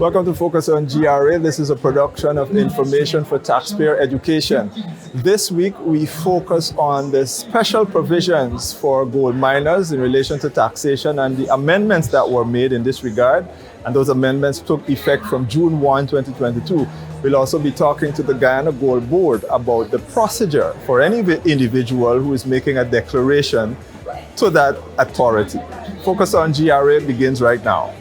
Welcome to Focus on GRA. This is a production of Information for Taxpayer Education. This week we focus on the special provisions for gold miners in relation to taxation and the amendments that were made in this regard. And those amendments took effect from June 1, 2022. We'll also be talking to the Guyana Gold Board about the procedure for any individual who is making a declaration to that authority. Focus on GRA begins right now.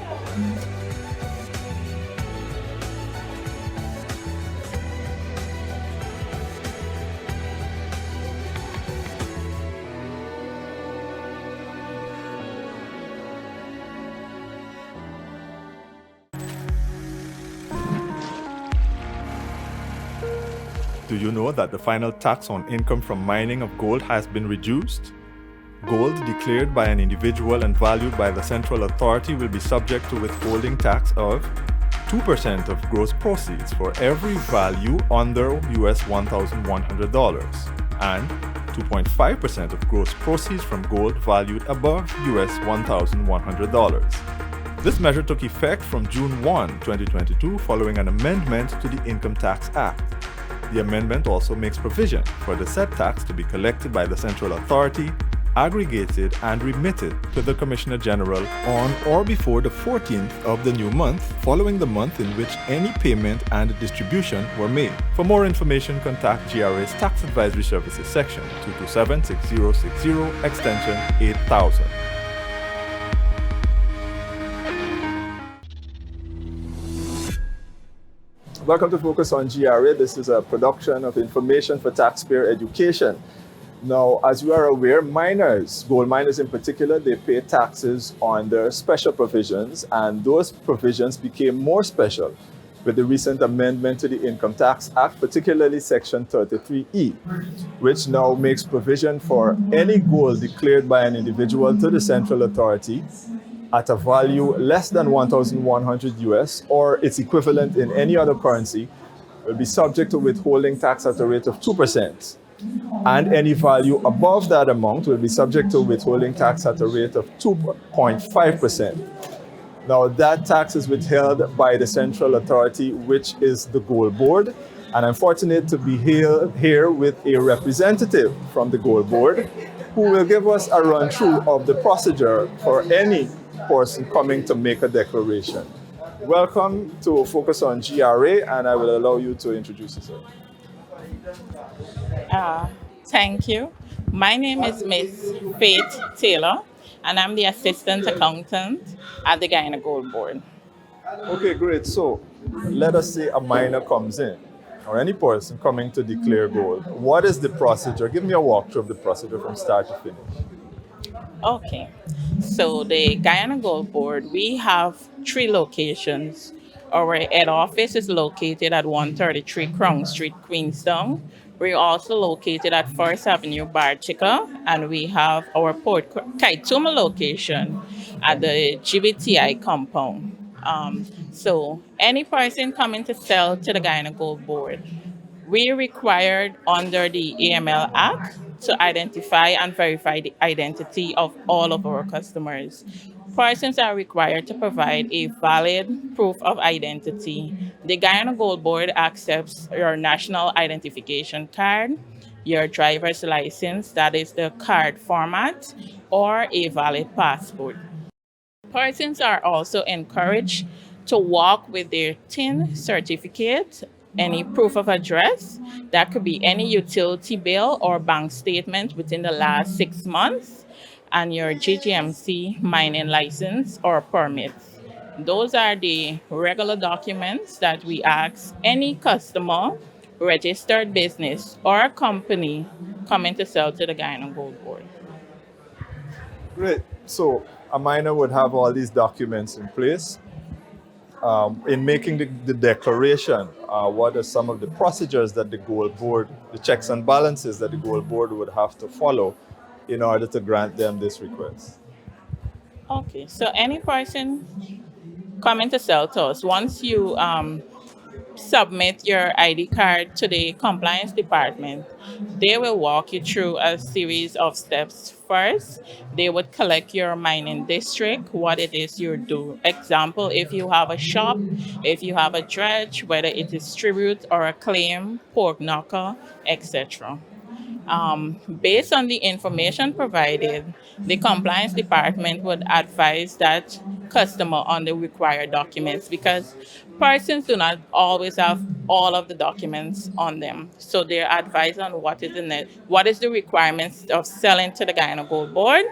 Do you know that the final tax on income from mining of gold has been reduced? Gold declared by an individual and valued by the central authority will be subject to withholding tax of 2% of gross proceeds for every value under US $1,100 and 2.5% of gross proceeds from gold valued above US $1,100. This measure took effect from June 1, 2022 following an amendment to the Income Tax Act. The amendment also makes provision for the said tax to be collected by the central authority, aggregated and remitted to the Commissioner General on or before the 14th of the new month following the month in which any payment and distribution were made. For more information, contact GRA's Tax Advisory Services section 227-6060 extension 8000. Welcome to Focus on GRA. This is a production of Information for Taxpayer Education. Now, as you are aware, miners, gold miners in particular, they pay taxes on their special provisions, and those provisions became more special with the recent amendment to the Income Tax Act, particularly Section 33E, which now makes provision for any gold declared by an individual to the central authority at a value less than 1,100 US or its equivalent in any other currency will be subject to withholding tax at a rate of 2%. And any value above that amount will be subject to withholding tax at a rate of 2.5%. Now, that tax is withheld by the central authority, which is the Gold Board. And I'm fortunate to be here with a representative from the Gold Board who will give us a run-through of the procedure for any person coming to make a declaration. Welcome to Focus on GRA, and I will allow you to introduce yourself. Thank you. My name is Miss Faith Taylor, and I'm the Assistant Accountant at the Guyana Gold Board. Okay, great. So let us say a miner comes in, or any person coming to declare gold. What is the procedure? Give me a walkthrough of the procedure from start to finish. Okay, so the Guyana Gold Board, we have 3 locations. Our head office is located at 133 Crown Street, Queenstown. We're also located at First Avenue, Barchica, and we have our Port Kaituma location at the GBTI compound. So any person coming to sell to the Guyana Gold Board, we required under the AML Act to identify and verify the identity of all of our customers. Persons are required to provide a valid proof of identity. The Guyana Gold Board accepts your national identification card, your driver's license, that is the card format, or a valid passport. Persons are also encouraged to walk with their TIN certificate, any proof of address, that could be any utility bill or bank statement within the last 6 months, and your GGMC mining license or permits. Those are the regular documents that we ask any customer, registered business, or company coming to sell to the Guyana Gold Board. Great. So a miner would have all these documents in place. In making the declaration, what are some of the procedures that the Gold Board, the checks and balances that the Gold Board would have to follow in order to grant them this request? Okay, so any person coming to sell to us, once you submit your ID card to the compliance department. They will walk you through a series of steps. First, they would collect your mining district, what it is you do. Example, if you have a shop, if you have a dredge, whether it is tribute or a claim, pork knocker, etc. Based on the information provided, the compliance department would advise that customer on the required documents because persons do not always have all of the documents on them. So they're advised on what is the requirements of selling to the Guyana Gold Board.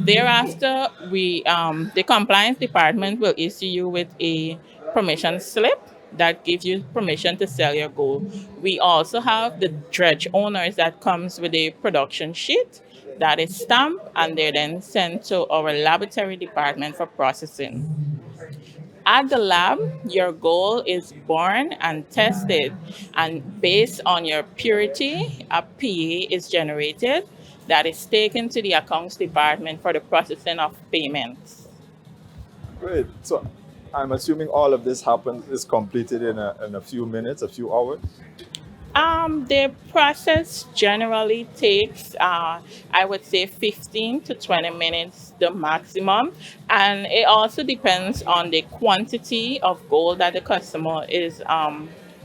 Thereafter, the compliance department will issue you with a permission slip that gives you permission to sell your gold. We also have the dredge owners that comes with a production sheet that is stamped and they're then sent to our laboratory department for processing. At the lab, your goal is born and tested, and based on your purity, a PA is generated that is taken to the accounts department for the processing of payments. Great. So I'm assuming all of this happens is completed in a few minutes, a few hours. The process generally takes, I would say, 15 to 20 minutes, the maximum. And it also depends on the quantity of gold that the customer is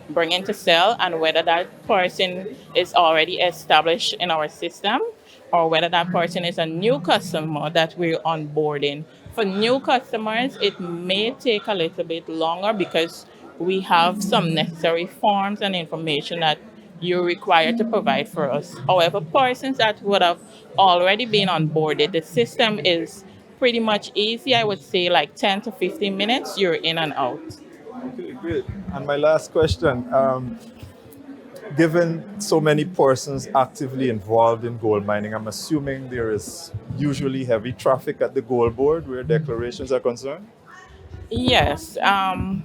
bringing to sell and whether that person is already established in our system or whether that person is a new customer that we're onboarding. For new customers, it may take a little bit longer because we have some necessary forms and information that you're required to provide for us. However, persons that would have already been onboarded, the system is pretty much easy. I would say like 10 to 15 minutes, you're in and out. Okay, great. And my last question, given so many persons actively involved in gold mining, I'm assuming there is usually heavy traffic at the gold board where declarations are concerned? Yes,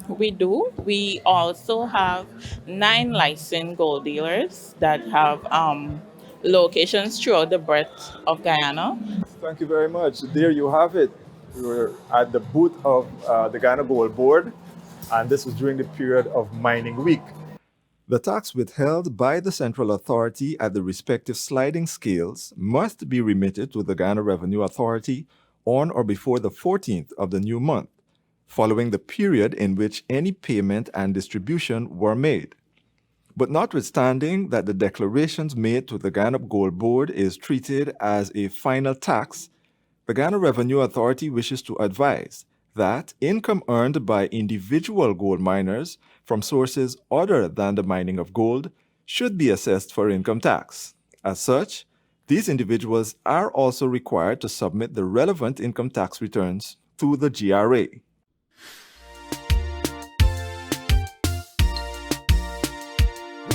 we do. We also have 9 licensed gold dealers that have locations throughout the breadth of Guyana. Thank you very much. There you have it. We were at the booth of the Ghana Gold Board, and this was during the period of mining week. The tax withheld by the central authority at the respective sliding scales must be remitted to the Ghana Revenue Authority on or before the 14th of the new month, following the period in which any payment and distribution were made. But notwithstanding that the declarations made to the Ghana Gold Board is treated as a final tax, the Ghana Revenue Authority wishes to advise that income earned by individual gold miners from sources other than the mining of gold should be assessed for income tax. As such, these individuals are also required to submit the relevant income tax returns to the GRA.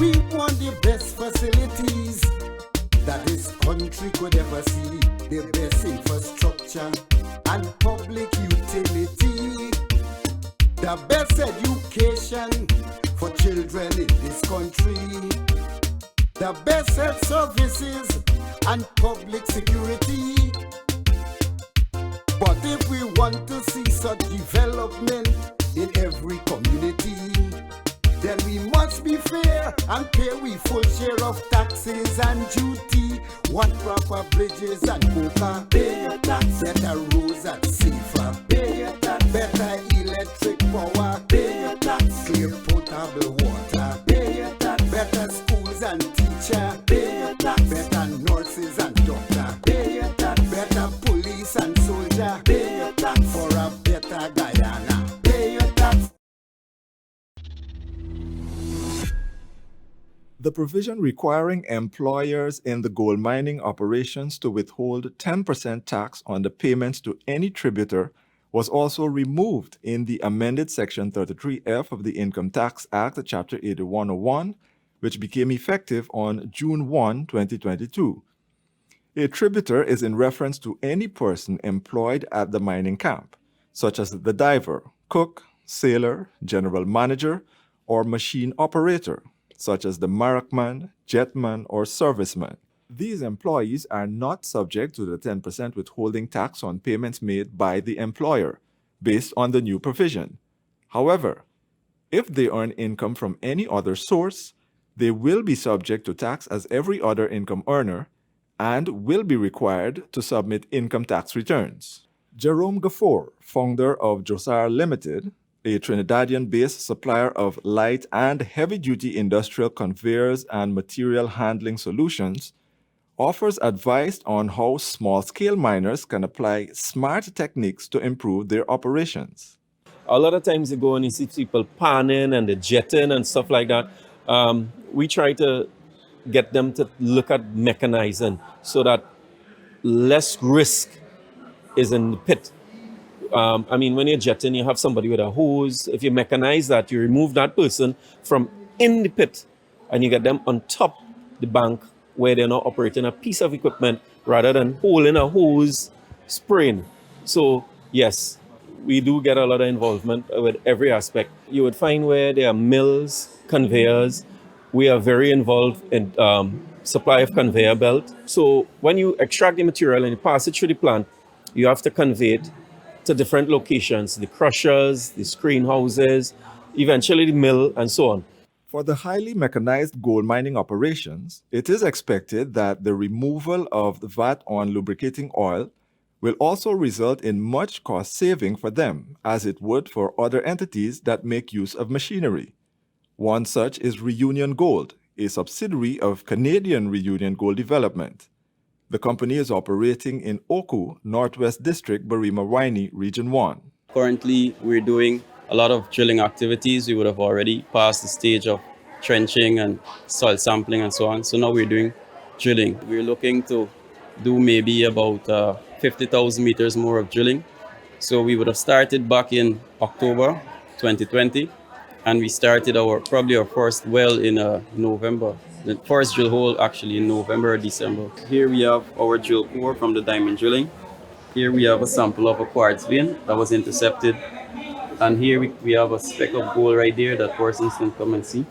We want the best facilities that this country could ever see, the best infrastructure and public utility, the best education for children in this country, the best health services and public security. But if we want to see such development in every community, then we must be fair and pay we full share of taxes and duty. Want proper bridges and coca, pay your tax. Better roads and safer, pay your tax. Better electric power, pay your tax. Clear potable water, pay your tax. Better schools and teacher, pay your tax. Better nurses and doctor, pay your tax. Better police and soldier, pay your tax. For a better Guyana, pay your tax. The provision requiring employers in the gold mining operations to withhold 10% tax on the payments to any tributor was also removed in the amended Section 33F of the Income Tax Act, Chapter 8101, which became effective on June 1, 2022. A tributor is in reference to any person employed at the mining camp, such as the diver, cook, sailor, general manager, or machine operator, such as the markman, jetman, or serviceman. These employees are not subject to the 10% withholding tax on payments made by the employer, based on the new provision. However, If they earn income from any other source, they will be subject to tax as every other income earner and will be required to submit income tax returns. Jerome Gafour, founder of Josar Limited, a Trinidadian-based supplier of light and heavy-duty industrial conveyors and material handling solutions, offers advice on how small-scale miners can apply smart techniques to improve their operations. A lot of times you go and you see people panning and the jetting and stuff like that. We try to get them to look at mechanizing so that less risk is in the pit. When you're jetting, you have somebody with a hose. If you mechanize that, you remove that person from in the pit and you get them on top the bank where they're not operating a piece of equipment rather than holding a hose spraying. So yes, we do get a lot of involvement with every aspect. You would find where there are mills, conveyors. We are very involved in supply of conveyor belt. So when you extract the material and you pass it through the plant, you have to convey it to different locations, the crushers, the screen houses, eventually the mill, and so on. For the highly mechanized gold mining operations, it is expected that the removal of the VAT on lubricating oil will also result in much cost saving for them, as it would for other entities that make use of machinery. One such is Reunion Gold, a subsidiary of Canadian Reunion Gold Development. The company is operating in Oku, Northwest District, Barima-Waini, Region 1. Currently, we're doing a lot of drilling activities. We would have already passed the stage of trenching and soil sampling and so on. So now we're doing drilling. We're looking to do maybe about 50,000 meters more of drilling. So we would have started back in October 2020, and we started probably our first well in November. The first drill hole actually in November or December. Here we have our drill core from the diamond drilling. Here we have a sample of a quartz vein that was intercepted. And here we have a speck of gold right there that persons can come and see.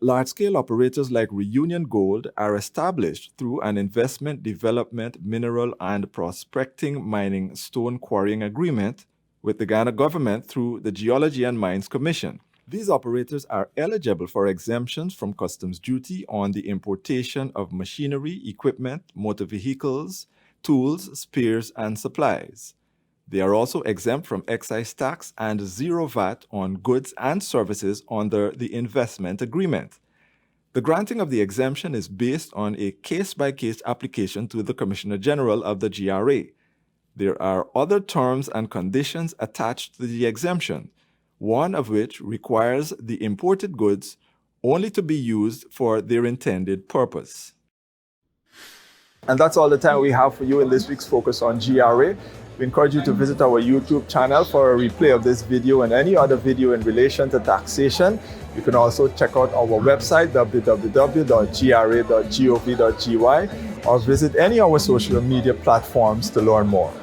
Large-scale operators like Reunion Gold are established through an investment, development, mineral, and prospecting mining stone quarrying agreement with the Guyana government through the Geology and Mines Commission. These operators are eligible for exemptions from customs duty on the importation of machinery, equipment, motor vehicles, tools, spares, and supplies. They are also exempt from excise tax and zero VAT on goods and services under the investment agreement. The granting of the exemption is based on a case-by-case application to the Commissioner General of the GRA. There are other terms and conditions attached to the exemption, one of which requires the imported goods only to be used for their intended purpose. And that's all the time we have for you in this week's Focus on GRA. We encourage you to visit our YouTube channel for a replay of this video and any other video in relation to taxation. You can also check out our website, www.gra.gov.gy, or visit any of our social media platforms to learn more.